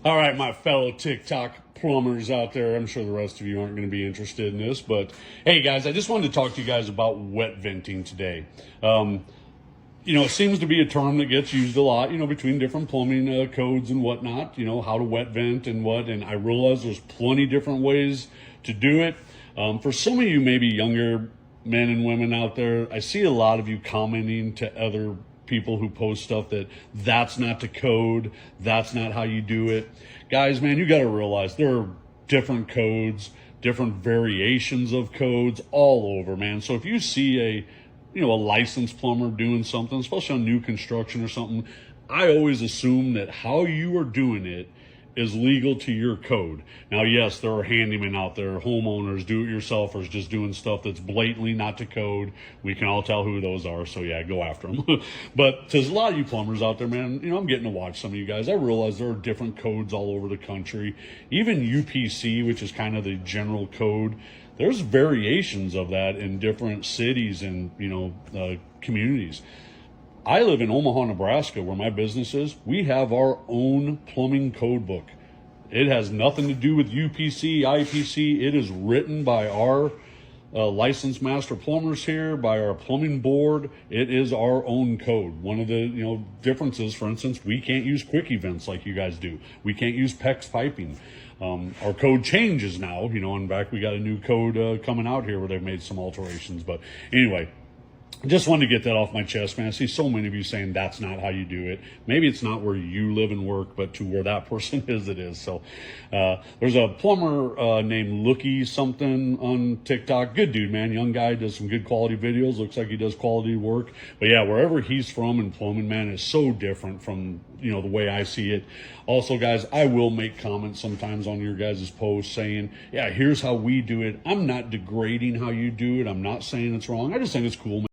All right, my fellow TikTok plumbers out there, I'm sure the rest of you aren't going to be interested in this, but hey guys, I just wanted to talk to you guys about wet venting today. It seems to be a term that gets used a lot, between different plumbing codes and whatnot, how to wet vent and what, and I realize there's plenty different ways to do it. For some of you maybe younger men and women out there, I see a lot of you commenting to other people who post stuff that's not the code, that's not how you do it. Guys, man, you got to realize there are different codes, different variations of codes all over, man. So if you see a licensed plumber doing something, especially on new construction or something, I always assume that how you are doing it is legal to your code. Now, yes, there are handymen out there, homeowners, do-it-yourselfers just doing stuff that's blatantly not to code. We can all tell who those are, so yeah, go after them. But there's a lot of you plumbers out there, man, I'm getting to watch some of you guys. I realize there are different codes all over the country. Even UPC, which is kind of the general code, there's variations of that in different cities and, communities. I live in Omaha, Nebraska, where my business is. We have our own plumbing code book. It has nothing to do with UPC, IPC. It is written by our licensed master plumbers here, by our plumbing board. It is our own code. One of the differences, for instance, we can't use quick events like you guys do. We can't use PEX piping. Our code changes now, and in fact, we got a new code coming out here where they've made some alterations. But anyway, I just wanted to get that off my chest, man. I see so many of you saying that's not how you do it. Maybe it's not where you live and work, but to where that person is, it is. So there's a plumber named Looky something on TikTok. Good dude, man. Young guy, does some good quality videos. Looks like he does quality work. But yeah, wherever he's from in plumbing, man, is so different from, the way I see it. Also, guys, I will make comments sometimes on your guys' posts saying, yeah, here's how we do it. I'm not degrading how you do it. I'm not saying it's wrong. I just think it's cool, man.